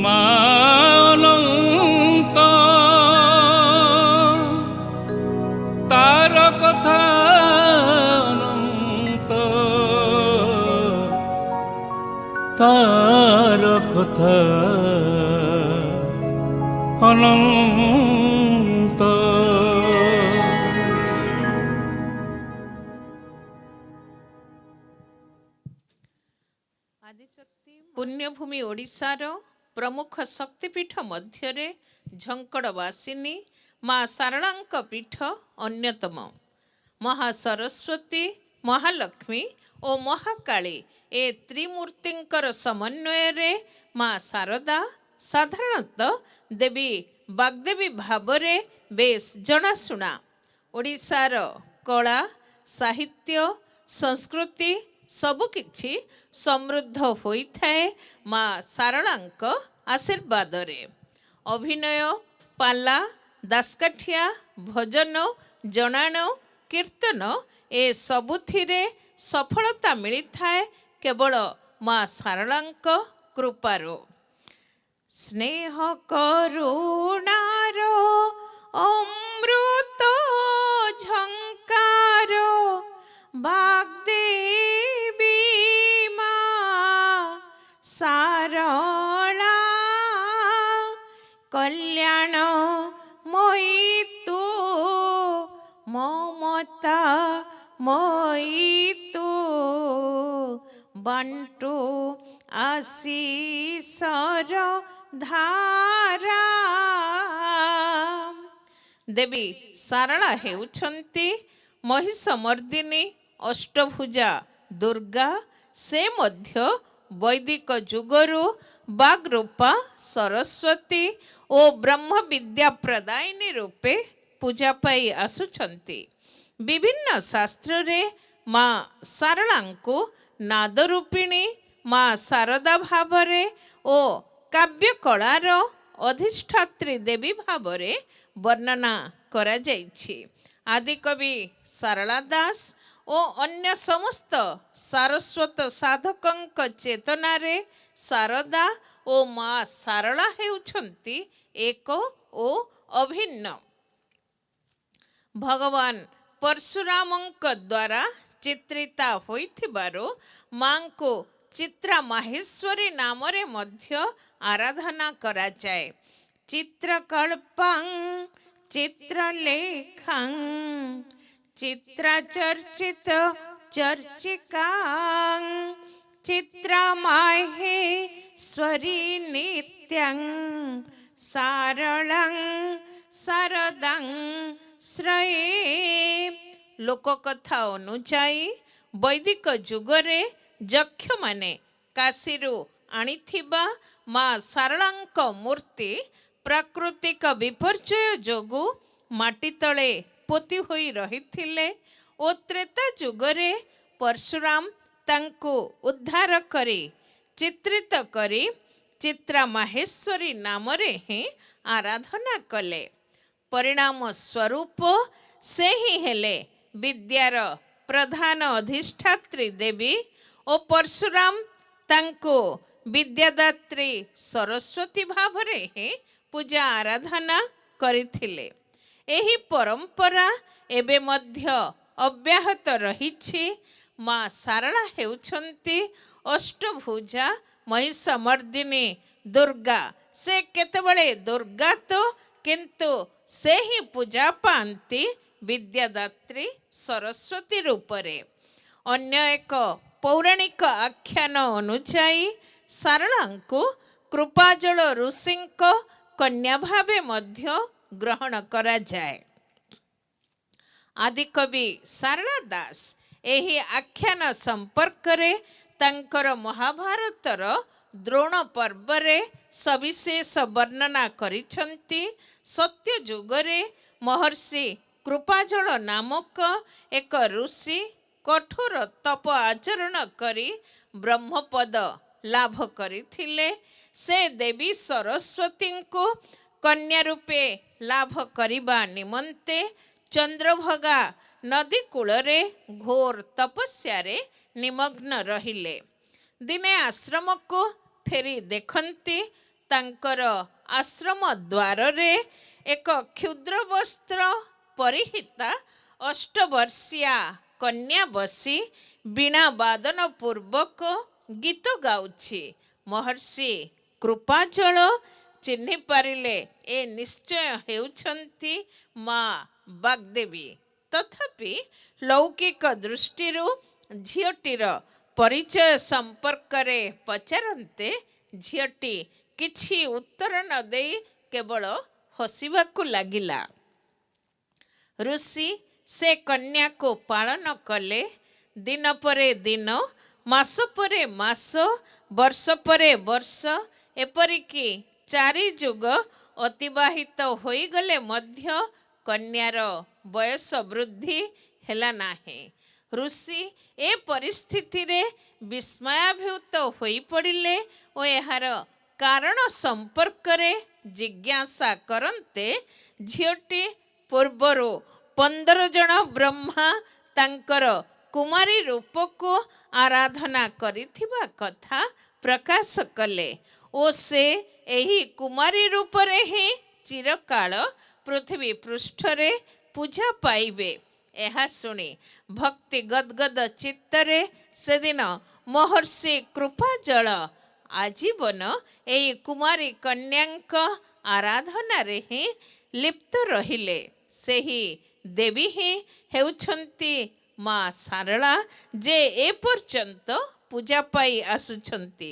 ମାନନ୍ତ ତାର କଥା ଅନନ୍ତ ତାର କଥା ଅନନ୍ତ। पुण्यभूमि ओडिशार प्रमुख शक्तिपीठ मध्य झंकड़वासिनी माँ सारलांक पीठ अन्यतम। महासरस्वती, महालक्ष्मी और महाकाली ए त्रिमूर्तिंकर समन्वय रे माँ शारदा साधारणतः देवी बाग्देवी भावरे बेस जनाशुना। ओडिशार कला, साहित्य, संस्कृति सबुकिछि समृद्ध होइथाए माँ सारलांक आशीर्वाद रे। अभिनय, पाला, दासकाठिया, भजन, जनाण, कीर्तन ए सबुथिरे सफलता मिली थाए केवल माँ सारलांक कृपारो। स्नेह करुणार अमृत झंकारो बाग्देवी माँ सारला कल्याण मोई तू ममता मोई तू बंटू आशीषर धारा। देवी सारला हेउछंती महिषमर्दिनी अष्टभुजा दुर्गा। से मध्य वैदिक जुगरु बागरूपा सरस्वती और ब्रह्म विद्या प्रदायिनी रूपे पूजा पाई आसुछंती। विभिन्न शास्त्र रे माँ सारलांकु नादरूपिणी, माँ शारदा भावरे ओ काव्य कलार अधिष्ठात्री देवी भावरे वर्णना करा जाइछि। आदिकवि सारला दास ओ अन्य समस्त सारस्वत साधकंक चेतनारे शारदा ओ माँ सारला हेउछंती एक ओ अभिन्न। भगवान परशुरामंक द्वारा चित्रिता होइथिबारो माँ को चित्रा माहेश्वरी नामरे मध्य आराधना करा जाए। चित्रकल्पं चित्रलेखं चित्रचर्चित चर्चिकां चित्रमाहेश्वरी नित्यं सारलं शारदां श्रये। लोककथा अनुଯାୟୀ वैदिक जुगरे ଯକ୍ଷ ମାନେ କାଶୀରୁ ଆଣିଥିବା ମା ଶାରଳାଙ୍କ ମୂର୍ତ୍ତି ପ୍ରାକୃତିକ ବିପର୍ଯ୍ୟୟ ଯୋଗୁଁ ମାଟି ତଳେ ପୋତି ହୋଇ ରହିଥିଲେ ଓ ତ୍ରେତା ଯୁଗରେ ପରଶୁରାମ ତାଙ୍କୁ ଉଦ୍ଧାର କରି ଚିତ୍ରିତ କରି ଚିତ୍ରା ମାହେଶ୍ୱରୀ ନାମରେ ହିଁ ଆରାଧନା କଲେ। ପରିଣାମ ସ୍ୱରୂପ ସେ ହିଁ ହେଲେ ବିଦ୍ୟାର ପ୍ରଧାନ ଅଧିଷ୍ଠାତ୍ରୀ ଦେବୀ ଓ ପରଶୁରାମ ତାଙ୍କୁ ବିଦ୍ୟାଦାତ୍ରୀ ସରସ୍ୱତୀ ଭାବରେ ହିଁ ପୂଜା ଆରାଧନା କରିଥିଲେ। ଏହି ପରମ୍ପରା ଏବେ ମଧ୍ୟ ଅବ୍ୟାହତ ରହିଛି। ମା ଶାରଳା ହେଉଛନ୍ତି ଅଷ୍ଟଭୁଜା महिषमर्दिनी दुर्गा। से केतबळे दुर्गा तो किंतु से ही पूजा पाती विद्यादात्री सरस्वती रूपरे। अन्य एक पौराणिक आख्यान अनुଯାୟୀ शारलांकु कृपाजल ऋषिंक कन्या भावे मध्य ग्रहण करा जाए। आदिकवि शारला दास एही आख्यान संपर्क रे तांकर महाभारतर द्रोण पर्वरे सविशेष वर्णना करिछंती। सत्य जुगरे महर्षि कृपाजल नामक एक ऋषि कठोर तप आचरण करी ब्रह्मपद लाभ करिथिले। से देवी सरस्वती को कन्या रूपे लाभ करिबा निमंते चंद्रभगा नदी कूलरे घोर तपस्या रे निमग्न रहिले। दिने आश्रम को फेरी देखंती ତାଙ୍କର ଆଶ୍ରମ ଦ୍ୱାରରେ ଏକ କ୍ଷୁଦ୍ର ବସ୍ତ୍ର ପରିହିତା ଅଷ୍ଟବର୍ଷିଆ କନ୍ୟା ବସି ବୀଣା ବାଦନ ପୂର୍ବକ ଗୀତ ଗାଉଛି। ମହର୍ଷି କୃପାଜଳ ଚିହ୍ନି ପାରିଲେ ଏ ନିଶ୍ଚୟ ହେଉଛନ୍ତି ମା ବାଗ୍ଦେବୀ। ତଥାପି ଲୌକିକ ଦୃଷ୍ଟିରୁ ଝିଅଟିର ପରିଚୟ ସମ୍ପର୍କରେ ପଚାରନ୍ତେ ଝିଅଟି କିଛି ଉତ୍ତର ନ ଦେଇ କେବଳ ହସିବାକୁ ଲାଗିଲା। ଋଷି ସେ କନ୍ୟାକୁ ପାଳନ କଲେ। ଦିନ ପରେ ଦିନ, ମାସ ପରେ ମାସ, ବର୍ଷ ପରେ ବର୍ଷ, ଏପରିକି 4 ଯୁଗ ଅତିବାହିତ ହୋଇଗଲେ ମଧ୍ୟ କନ୍ୟାର ବୟସ ବୃଦ୍ଧି ହେଲା ନାହିଁ। ଋଷି ଏ ପରିସ୍ଥିତିରେ ବିସ୍ମୟାଭୂତ ହୋଇପଡ଼ିଲେ ଓ ଏହାର କାରଣ ସମ୍ପର୍କରେ ଜିଜ୍ଞାସା କରନ୍ତେ ଝିଅଟି ପୂର୍ବରୁ 15 ଜଣ ବ୍ରହ୍ମା ତାଙ୍କର କୁମାରୀ ରୂପକୁ ଆରାଧନା କରିଥିବା କଥା ପ୍ରକାଶ କଲେ ଓ ସେ ଏହି କୁମାରୀ ରୂପରେ ହିଁ ଚିରକାଳ ପୃଥିବୀ ପୃଷ୍ଠରେ ପୂଜା ପାଇବେ। ଏହା ଶୁଣି ଭକ୍ତି ଗଦଗଦ ଚିତ୍ତରେ ସେଦିନ ମହର୍ଷି କୃପାଜଳ ଆଜୀବନ ଏହି କୁମାରୀ କନ୍ୟାଙ୍କ ଆରାଧନାରେ ହିଁ ଲିପ୍ତ ରହିଲେ। ସେହି ଦେବୀ ହିଁ ହେଉଛନ୍ତି ମା ଶାରଳା, ଯେ ଏପର୍ଯ୍ୟନ୍ତ ପୂଜା ପାଇ ଆସୁଛନ୍ତି।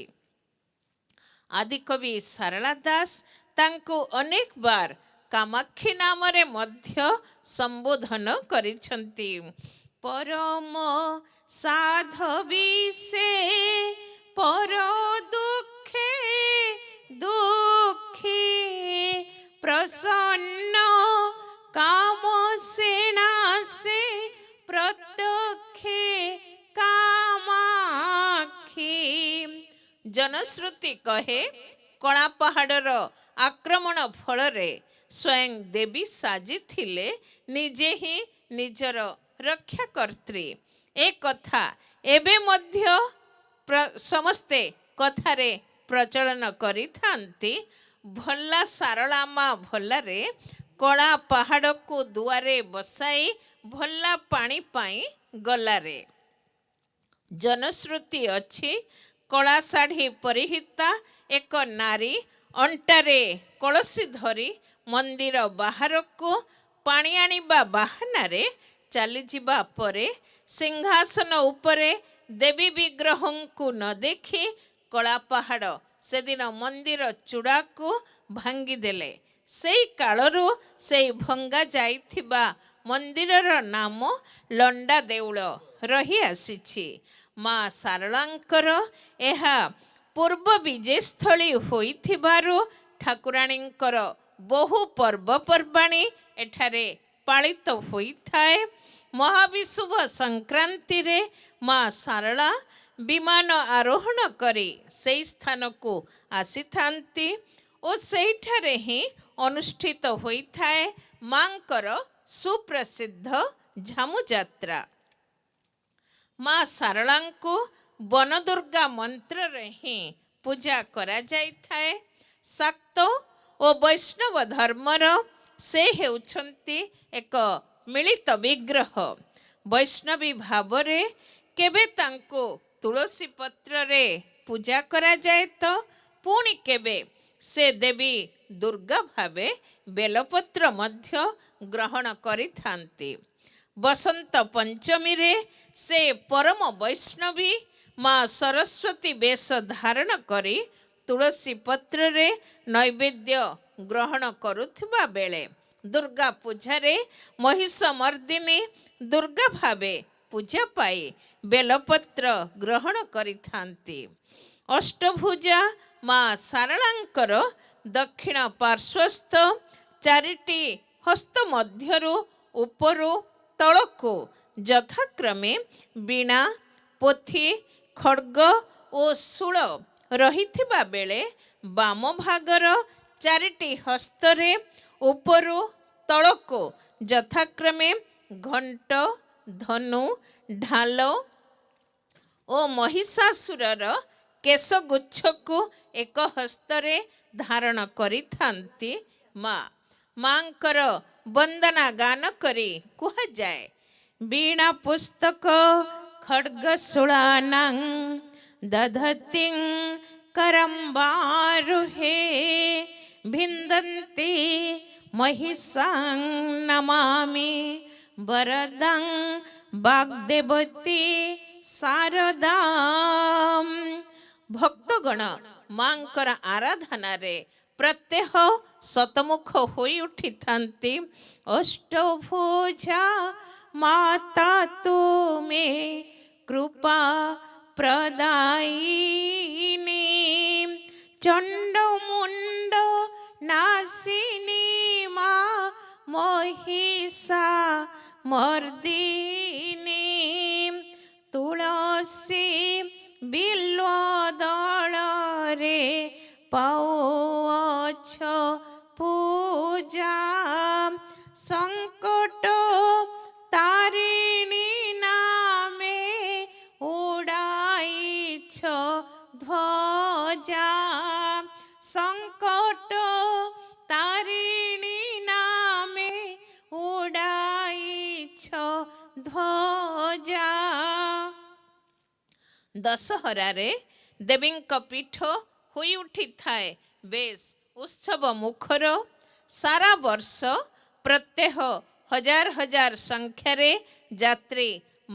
ଆଦିକବି ଶାରଳା ଦାସ ତାଙ୍କୁ ଅନେକ ବାର କାମାକ୍ଷୀ ନାମରେ ମଧ୍ୟ ସମ୍ବୋଧନ କରିଛନ୍ତି। ପରମ ସାଧବୀ ସେ ପର ଦୁଃଖେ ଦୁଃଖୀ ପ୍ରସନ୍ନ କାମ ସେଣା ସେ ପ୍ରତ୍ୟକ୍ଷେ କାମାକ୍ଷୀ। ଜନଶ୍ରୁତି କହେ କଳା ପାହାଡ଼ର ଆକ୍ରମଣ ଫଳରେ ସ୍ୱୟଂ ଦେବୀ ସାଜିଥିଲେ ନିଜେ ହିଁ ନିଜର ରକ୍ଷାକର୍ତ୍ରୀ। ଏ କଥା ଏବେ ମଧ୍ୟ ସମସ୍ତେ କଥାରେ ପ୍ରଚଳନ କରିଥାନ୍ତି। ଭଲା ଶାରଳା ମା ଭଲାରେ କଳା ପାହାଡ଼କୁ ଦୁଆରେ ବସାଇ ଭଲା ପାଣି ପାଇଁ ଗଲାରେ। ଜନଶ୍ରୁତି ଅଛି କଳା ଶାଢ଼ୀ ପରିହିତା ଏକ ନାରୀ ଅଣ୍ଟାରେ କଳସି ଧରି ମନ୍ଦିର ବାହାରକୁ ପାଣି ଆଣିବା ବାହାନାରେ ଚାଲିଯିବା ପରେ ସିଂହାସନ ଉପରେ ଦେବୀ ବିଗ୍ରହଙ୍କୁ ନ ଦେଖି କଳା ପାହାଡ଼ ସେଦିନ ମନ୍ଦିର ଚୂଡ଼ାକୁ ଭାଙ୍ଗିଦେଲେ। ସେଇ କାଳରୁ ସେଇ ଭଙ୍ଗା ଯାଇଥିବା ମନ୍ଦିରର ନାମ ଲଣ୍ଡା ଦେଉଳ ରହିଆସିଛି। ମା ଶାରଳାଙ୍କର ଏହା ପୂର୍ବ ବିଜେସ୍ଥଳୀ ହୋଇଥିବାରୁ ଠାକୁରାଣୀଙ୍କର ବହୁ ପର୍ବପର୍ବାଣୀ ଏଠାରେ ପାଳିତ ହୋଇଥାଏ। ମହାବିଷୁବ ସଂକ୍ରାନ୍ତିରେ ମା ଶାରଳା ବିମାନ ଆରୋହଣ କରି ସେହି ସ୍ଥାନକୁ ଆସିଥାନ୍ତି ଓ ସେହିଠାରେ ହିଁ ଅନୁଷ୍ଠିତ ହୋଇଥାଏ ମାଙ୍କର ସୁପ୍ରସିଦ୍ଧ ଝାମୁଯାତ୍ରା। ମା ଶାରଳାଙ୍କୁ ବନଦୁର୍ଗା ମନ୍ତ୍ରରେ ହିଁ ପୂଜା କରାଯାଇଥାଏ। ଶାକ୍ତ ଓ ବୈଷ୍ଣବ ଧର୍ମର ସେ ହେଉଛନ୍ତି ଏକ ମିଳିତ ବିଗ୍ରହ। ବୈଷ୍ଣବୀ ଭାବରେ କେବେ ତାଙ୍କୁ ତୁଳସୀ ପତ୍ରରେ ପୂଜା କରାଯାଏ ତ ପୁଣି କେବେ ସେ ଦେବୀ ଦୁର୍ଗା ଭାବେ ବେଲପତ୍ର ମଧ୍ୟ ଗ୍ରହଣ କରିଥାନ୍ତି। ବସନ୍ତ ପଞ୍ଚମୀରେ ସେ ପରମ ବୈଷ୍ଣବୀ ମା ସରସ୍ୱତୀ ବେଶ ଧାରଣ କରି ତୁଳସୀ ପତ୍ରରେ ନୈବେଦ୍ୟ ଗ୍ରହଣ କରୁଥିବା ବେଳେ ଦୁର୍ଗା ପୂଜାରେ ମହିଷ ମର୍ଦିନୀ ଦୁର୍ଗା ଭାବେ ପୂଜା ପାଇ ବେଲପତ୍ର ଗ୍ରହଣ କରିଥାନ୍ତି। ଅଷ୍ଟଭୁଜା ମା ଶାରଳାଙ୍କର ଦକ୍ଷିଣ ପାର୍ଶ୍ୱସ୍ଥ 4ଟି ହସ୍ତ ମଧ୍ୟରୁ ଉପରୁ ତଳକୁ ଯଥାକ୍ରମେ ବୀଣା, ପୋଥି, ଖଡ୍ଗ ଓ ଶୂଳ ରହିଥିବା ବେଳେ ବାମ ଭାଗର 4ଟି ହସ୍ତରେ ଉପରୁ ତଳକୁ ଯଥାକ୍ରମେ ଘଣ୍ଟ, ଧନୁ, ଢାଲ ଓ ମହିଷାସୁରର କେଶଗୁଚ୍ଛକୁ ଏକ ହସ୍ତରେ ଧାରଣ କରିଥାନ୍ତି ମା। ମାଙ୍କର ବନ୍ଦନା ଗାନ କରି କୁହାଯାଏ, ବୀଣା ପୁସ୍ତକ ଖଡ୍ଗଶୂଳାନାଂ ଦଧତିଂ କରମ୍ବାରୁହେ ଭିନ୍ଦନ୍ତି ମହିଷାଂ ନମାମି ବରଦାଂ ବାଗ୍ଦେବତୀ ଶାରଦାମ୍। ଭକ୍ତଗଣ ମାଙ୍କର ଆରାଧନାରେ ପ୍ରତ୍ୟହ ଶତମୁଖ ହୋଇ ଉଠିଥାନ୍ତି। ଅଷ୍ଟଭୁଜା ମାତା ତୁମେ କୃପା ପ୍ରଦାୟିନୀ ଚଣ୍ଡମୁଣ୍ଡ ନାସିନୀ ମା ମହିଷା ମର୍ଦିନୀ ତୁଳସୀ ବିଲ୍ୱ ଦଳରେ ପାଉଅଛ ପୂଜା ସଙ୍କଟ ତାରିଣୀ ନାମେ ଉଡ଼ାଇଛ ଧ୍ୱଜା ସଙ୍କଟ ତାରିଣୀ ନାମେ ଉଡ଼ାଇଛ ଧ୍ୱଜା। ଦଶହରାରେ ଦେବୀଙ୍କ ପୀଠ ହୋଇ ଉଠିଥାଏ ବେଶ ଉତ୍ସବ ମୁଖର। ସାରା ବର୍ଷ ପ୍ରତ୍ୟହ ହଜାର ହଜାର ସଂଖ୍ୟାରେ ଯାତ୍ରୀ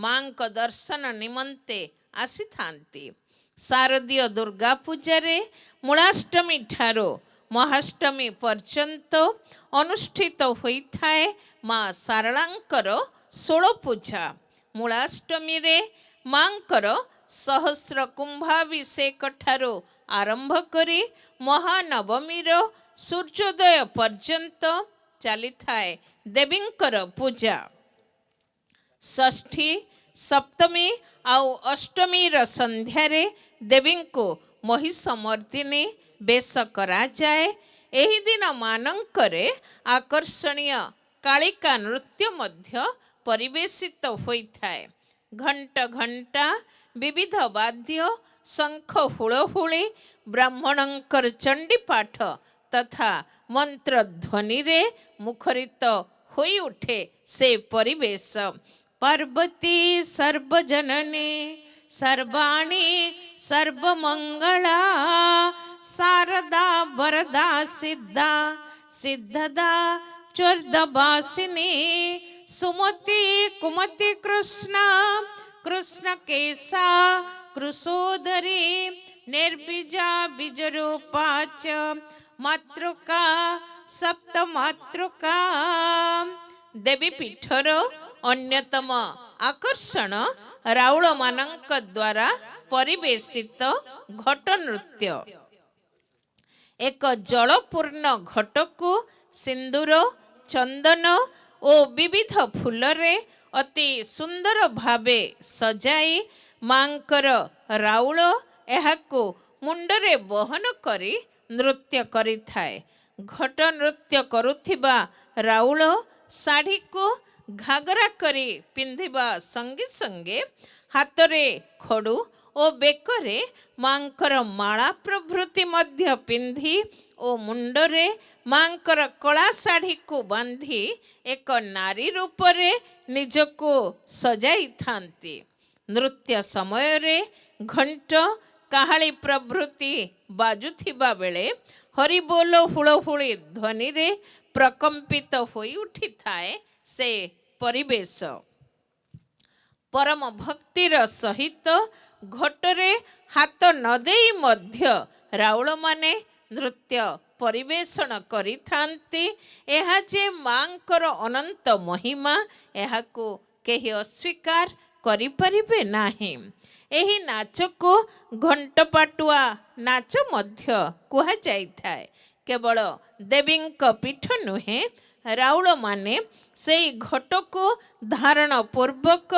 ମାଙ୍କ ଦର୍ଶନ ନିମନ୍ତେ ଆସିଥାନ୍ତି। ଶାରଦୀୟ ଦୁର୍ଗା ପୂଜାରେ ମୂଳାଷ୍ଟମୀ ଠାରୁ ମହାଷ୍ଟମୀ ପର୍ଯ୍ୟନ୍ତ ଅନୁଷ୍ଠିତ ହୋଇଥାଏ ମା ଶାରଳାଙ୍କର ଷୋଳ ପୂଜା। ମୂଳାଷ୍ଟମୀରେ ମାଙ୍କର ସହସ୍ର କୁମ୍ଭାଭିଷେକ ଠାରୁ ଆରମ୍ଭ କରି ମହାନବମୀର ସୂର୍ଯ୍ୟୋଦୟ ପର୍ଯ୍ୟନ୍ତ ଚାଲିଥାଏ ଦେବୀଙ୍କର ପୂଜା। ଷଷ୍ଠୀ ସପ୍ତମୀ ଆଉ ଅଷ୍ଟମୀର ସନ୍ଧ୍ୟାରେ ଦେବୀଙ୍କୁ ମହିଷମର୍ଦିନୀ ବେଶ କରାଯାଏ। ଏହି ଦିନ ମାନଙ୍କରେ ଆକର୍ଷଣୀୟ କାଳିକା ନୃତ୍ୟ ମଧ୍ୟ ପରିବେଷିତ ହୋଇଥାଏ। ଘଣ୍ଟ ଘଣ୍ଟା ବିବିଧ ବାଦ୍ୟ ଶଙ୍ଖ ହୁଳହୁଳି ବ୍ରାହ୍ମଣଙ୍କର ଚଣ୍ଡୀପାଠ ତଥା ମନ୍ତ୍ରଧ୍ୱନିରେ ମୁଖରିତ ହୋଇ ଉଠେ ସେ ପରିବେଶ। ପାର୍ବତୀ ସର୍ବଜନନୀ ସର୍ବାଣୀ ସର୍ବମଙ୍ଗଳା ଶାରଦା ବରଦା ସିଦ୍ଧା ସିଦ୍ଧଦା ଚୋର୍ଦବାସିନୀ ସୁମତି କୁମତି କୃଷ୍ଣ କୃଷ୍ଣ କେଶା କୃଶୋଦରୀ ନିର୍ବିଜା ବୀଜରୂପାଚ ମାତୃକା ସପ୍ତମାତୃକା। ଦେବୀ ପୀଠର ଅନ୍ୟତମ ଆକର୍ଷଣ ରାଉଳମାନଙ୍କ ଦ୍ୱାରା ପରିବେଷିତ ଘଟ ନୃତ୍ୟ। ଏକ ଜଳପୂର୍ଣ୍ଣ ଘଟକୁ ସିନ୍ଦୁର ଚନ୍ଦନ ଓ ବିବିଧ ଫୁଲରେ ଅତି ସୁନ୍ଦର ଭାବେ ସଜାଇ ମାଙ୍କର ରାଉଳ ଏହାକୁ ମୁଣ୍ଡରେ ବହନ କରି ନୃତ୍ୟ କରିଥାଏ। ଘଟ ନୃତ୍ୟ କରୁଥିବା ରାଉଳ ଶାଢ଼ୀକୁ ଘାଗରା କରି ପିନ୍ଧିବା ସଙ୍ଗେ ସଙ୍ଗେ ହାତରେ ଖଡ଼ୁ ଓ ବେକରେ ମାଙ୍କର ମାଳା ପ୍ରଭୃତି ମଧ୍ୟ ପିନ୍ଧି ଓ ମୁଣ୍ଡରେ ମାଙ୍କର କଳା ଶାଢ଼ୀକୁ ବାନ୍ଧି ଏକ ନାରୀ ରୂପରେ ନିଜକୁ ସଜାଇଥାନ୍ତି। ନୃତ୍ୟ ସମୟରେ ଘଣ୍ଟ କାହାଳି ପ୍ରଭୃତି ବାଜୁଥିବା ବେଳେ ହରିବୋଲ ହୁଳହୁଳି ଧ୍ୱନିରେ ପ୍ରକମ୍ପିତ ହୋଇ ଉଠିଥାଏ ସେ ପରିବେଶ। ପରମ ଭକ୍ତିର ସହିତ ଘଟରେ ହାତ ନ ଦେଇ ମଧ୍ୟ ରାଉଳମାନେ ନୃତ୍ୟ ପରିବେଷଣ କରିଥାନ୍ତି। ଏହା ଯେ ମାଙ୍କର ଅନନ୍ତ ମହିମା ଏହାକୁ କେହି ଅସ୍ୱୀକାର କରିପାରିବେ ନାହିଁ। ଏହି ନାଚକୁ ଘଣ୍ଟପାଟୁଆ ନାଚ ମଧ୍ୟ କୁହାଯାଇଥାଏ। କେବଳ ଦେବୀଙ୍କ ପୀଠ ନୁହେଁ, ରାଉଳମାନେ ସେଇ ଘଟକୁ ଧାରଣ ପୂର୍ବକ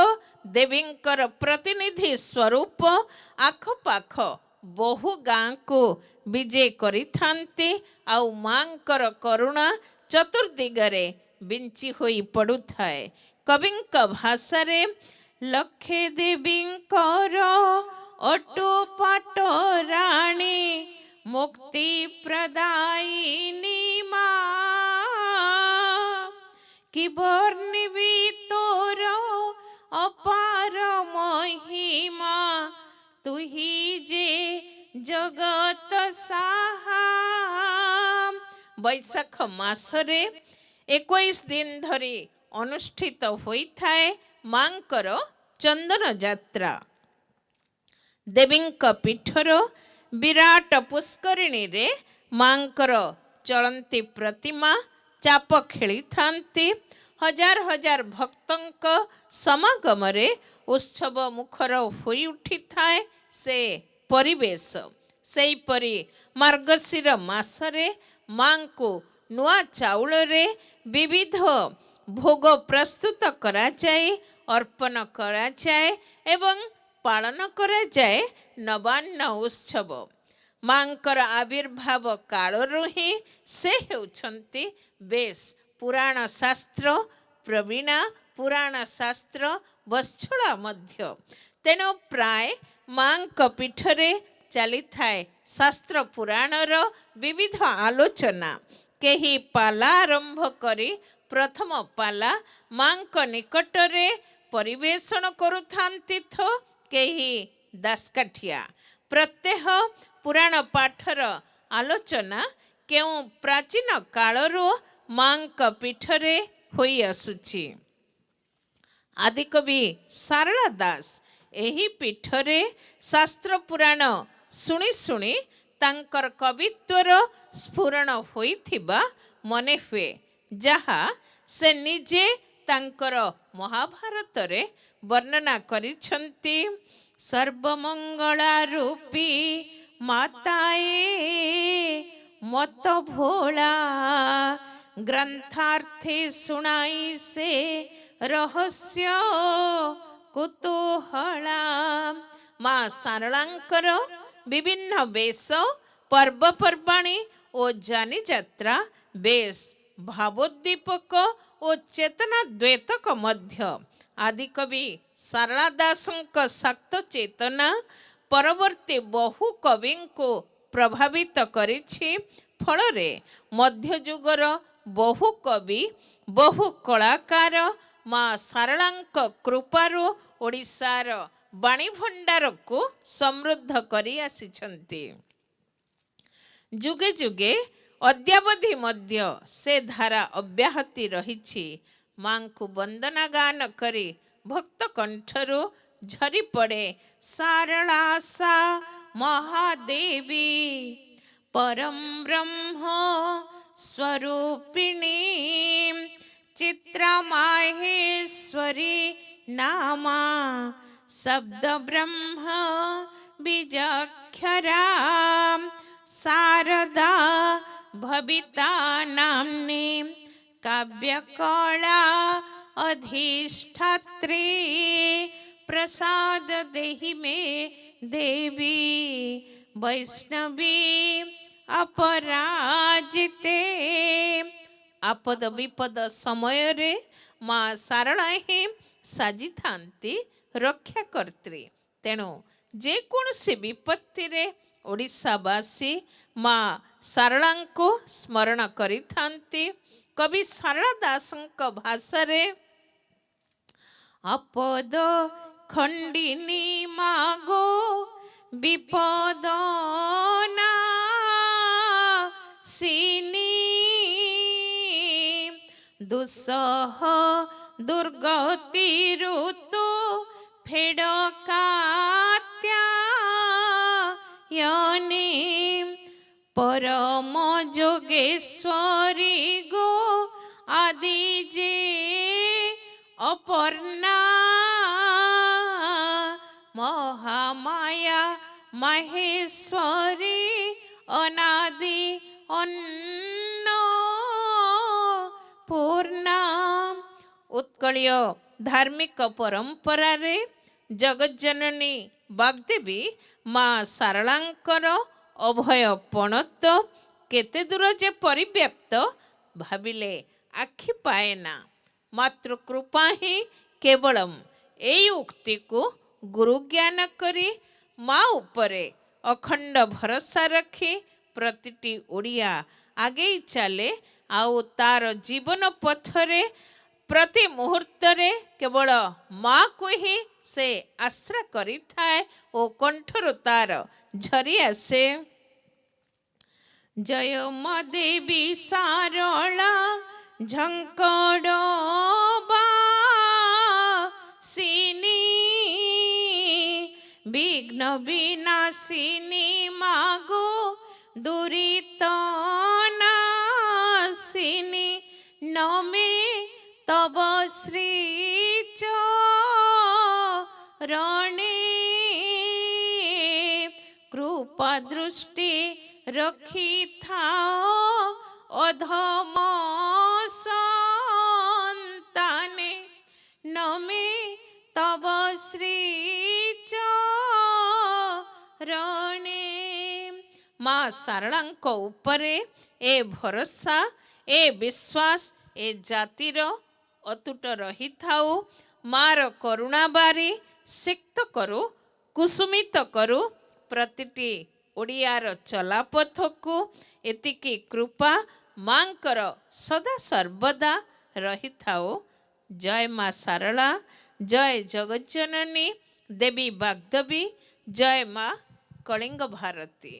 ଦେବୀଙ୍କର ପ୍ରତିନିଧି ସ୍ୱରୂପ ଆଖପାଖ ବହୁ ଗାଁକୁ ବିଜେ କରିଥାନ୍ତି। ଆଉ ମାଙ୍କର କରୁଣା ଚତୁର୍ଦିଗରେ ବିଞ୍ଚି ହୋଇ ପଡ଼ୁଥାଏ। କବିଙ୍କ ଭାଷାରେ ଲକ୍ଷେ ଦେବୀଙ୍କର ଅଟୁପାଟର મુક્તિ પ્રદાયિની କି ବର୍ଣ୍ଣିବି ତୋର ଅପାର ମହିମା ତୁହି ଯେ ଜଗତ ସାହା। ବୈଶାଖ ମାସରେ 21 ଦିନ ଧରି ଅନୁଷ୍ଠିତ ହୋଇଥାଏ ମାଙ୍କର ଚନ୍ଦନ ଯାତ୍ରା। ଦେବୀଙ୍କ ପୀଠର ବିରାଟ ପୁଷ୍କରିଣୀରେ ମାଙ୍କର ଚଳନ୍ତି ପ୍ରତିମା ଚାପ ଖେଳିଥାନ୍ତି। ହଜାର ହଜାର ଭକ୍ତଙ୍କ ସମାଗମରେ ଉତ୍ସବ ମୁଖର ହୋଇ ଉଠିଥାଏ ସେ ପରିବେଶ। ସେହିପରି ମାର୍ଗଶିର ମାସରେ ମାଙ୍କୁ ନୂଆ ଚାଉଳରେ ବିବିଧ ଭୋଗ ପ୍ରସ୍ତୁତ କରାଯାଏ, ଅର୍ପଣ କରାଯାଏ ଏବଂ ପାଳନ କରାଯାଏ ନବାନ୍ନ ଉତ୍ସବ। ମାଙ୍କର ଆବିର୍ଭାବ କାଳରୁ ହିଁ ସେ ହେଉଛନ୍ତି ବେଶ ପୁରାଣ ଶାସ୍ତ୍ର ପ୍ରବୀଣା, ପୁରାଣ ଶାସ୍ତ୍ର ବତ୍ସଳା ମଧ୍ୟ। ତେଣୁ ପ୍ରାୟ ମାଙ୍କ ପୀଠରେ ଚାଲିଥାଏ ଶାସ୍ତ୍ର ପୁରାଣର ବିବିଧ ଆଲୋଚନା। କେହି ପାଲା ଆରମ୍ଭ କରି ପ୍ରଥମ ପାଲା ମାଙ୍କ ନିକଟରେ ପରିବେଷଣ କରୁଥାନ୍ତି ତ କେହି ଦାସକାଠିଆ। ପ୍ରତ୍ୟହ ପୁରାଣ ପାଠର ଆଲୋଚନା କେଉଁ ପ୍ରାଚୀନ କାଳରୁ ମାଙ୍କ ପୀଠରେ ହୋଇ ଆସୁଛି। ଆଦିକବି ସାରଳା ଦାସ ଏହି ପୀଠରେ ଶାସ୍ତ୍ର ପୁରାଣ ଶୁଣି ଶୁଣି ତାଙ୍କର କବିତ୍ୱର ସ୍ଫୁରଣ ହୋଇଥିବା ମନେ ହୁଏ, ଯାହା ସେ ନିଜେ ତାଙ୍କର ମହାଭାରତରେ ବର୍ଣ୍ଣନା କରିଛନ୍ତି। ସର୍ବମଙ୍ଗଳା ରୂପୀ ମାତାଏ ମତ ଭୋଳା ଗ୍ରନ୍ଥାର୍ଥେ ଶୁଣାଇ ସେ ରହସ୍ୟ କୁତୂହଳା। ମା ସାରଳାଙ୍କର ବିଭିନ୍ନ ବେଶ, ପର୍ବପର୍ବାଣୀ ଓ ଯାନିଯାତ୍ରା ବେଶ ଭାବୋଦ୍ଦୀପକ ଓ ଚେତନାଦ୍ୱେତକ ମଧ୍ୟ। ଆଦିକବି ସାରଳା ଦାସଙ୍କ ଶାକ୍ତ ଚେତନା ପରବର୍ତ୍ତୀ ବହୁ କବିଙ୍କୁ ପ୍ରଭାବିତ କରିଛି। ଫଳରେ ମଧ୍ୟଯୁଗର ବହୁ କବି, ବହୁ କଳାକାର ମା ସାରଳାଙ୍କ କୃପାରୁ ଓଡ଼ିଶାର ବାଣୀ ଭଣ୍ଡାରକୁ ସମୃଦ୍ଧ କରି ଆସିଛନ୍ତି। ଯୁଗେ ଯୁଗେ ଅଦ୍ୟାବଧି ମଧ୍ୟ ସେ ଧାରା ଅବ୍ୟାହତି ରହିଛି। ମାଙ୍କୁ ବନ୍ଦନା ଗାନ କରି ଭକ୍ତ କଣ୍ଠରୁ ଝରି ପଡ଼େ ସାରଳା ସା ମହାଦେବୀ ପରମ ବ୍ରହ୍ମ ସ୍ୱରୂପିଣୀ ଚିତ୍ରା ମାହେଶ୍ୱରୀ ନାମା ଶବ୍ଦ ବ୍ରହ୍ମ ବିଜକ୍ଷରା ଶାରଦା ଭବିତା ନାମ୍ନି କାବ୍ୟକଳା ଅଧିଷ୍ଠାତ୍ରୀ ପ୍ରସାଦ ଦେହି ମେ ଦେବୀ ବୈଷ୍ଣବୀ ଅପରାଜିତେ। ଆପଦ ବିପଦ ସମୟରେ ମା ସାରଳା ହିଁ ସାଜିଥାନ୍ତି ରକ୍ଷାକର୍ତ୍ରୀ। ତେଣୁ ଯେକୌଣସି ବିପତ୍ତିରେ ଓଡ଼ିଶାବାସୀ ମା ସାରଳାଙ୍କୁ ସ୍ମରଣ କରିଥାନ୍ତି। କବି ସାରଳା ଦାସଙ୍କ ଭାଷାରେ ଆପଦ ଖଣ୍ଡିନୀ ମାଗୋ ବିପଦ ନାଶିନୀ ଦୁଃସହ ଦୁର୍ଗତି ଋତୁ ଫେଡ଼ କାତ୍ୟାୟନେ ପରମ ଯୋଗେଶ୍ୱରୀ ଗୋ ଆଦି ଯେ ଅପର୍ଣ୍ଣା ମହାମାୟା ମାହେଶ୍ୱରୀ ଅନାଦି ଅନ୍ନପୂର୍ଣ୍ଣା। ଉତ୍କଳୀୟ ଧାର୍ମିକ ପରମ୍ପରାରେ ଜଗଜ୍ଜନନୀ ବାଗ୍ଦେବୀ ମା ସାରଳାଙ୍କର ଅଭୟ ପଣତ କେତେ ଦୂର ଯେ ପରିବ୍ୟାପ୍ତ ଭାବିଲେ ଆଖି ପାଏନା। ମାତୃକୃପା ହିଁ କେବଳମ୍ ଏହି ଉକ୍ତିକୁ ଗୁରୁ ଜ୍ଞାନ କରି ମା ଉପରେ ଅଖଣ୍ଡ ଭରସା ରଖି ପ୍ରତିଟି ଓଡ଼ିଆ ଆଗେଇ ଚାଲେ ଆଉ ତାର ଜୀବନ ପଥରେ ପ୍ରତି ମୁହୂର୍ତ୍ତରେ କେବଳ ମାକୁ ହିଁ ସେ ଆଶ୍ରା କରିଥାଏ ଓ କଣ୍ଠରୁ ତାର ଝରି ଆସେ। ଜୟ ମା ଦେବୀ ସାରଳା ଝଙ୍କଡ଼ ବାସିନୀ বিঘ্ন বিনাশিনী মাগো দুরিত নাশিনী নমে তব শ্রী চরণে কৃপা দৃষ্টি রক্ষি থাও অধম সন্তানে নমে তব শ্রী ଚରଣେ। ମା ଶାରଳାଙ୍କ ଉପରେ ଏ ଭରସା ଏ ବିଶ୍ୱାସ ଏ ଜାତିର ଅତୁଟ ରହିଥାଉ। ମାର କରୁଣା ବାରି ସିକ୍ତ କରୁ କୁସୁମିତ କରୁ ପ୍ରତିଟି ଓଡ଼ିଆର ଚଲାପଥକୁ। ଏତିକି କୃପା ମାଙ୍କର ସଦା ସର୍ବଦା ରହିଥାଉ। ଜୟ ମା ଶାରଳା, ଜୟ ଜଗଜ୍ଜନନୀ ଦେବୀ ବାଗ୍ଦେବୀ, ଜୟ ମା କଳିଙ୍ଗ ଭାରତୀ।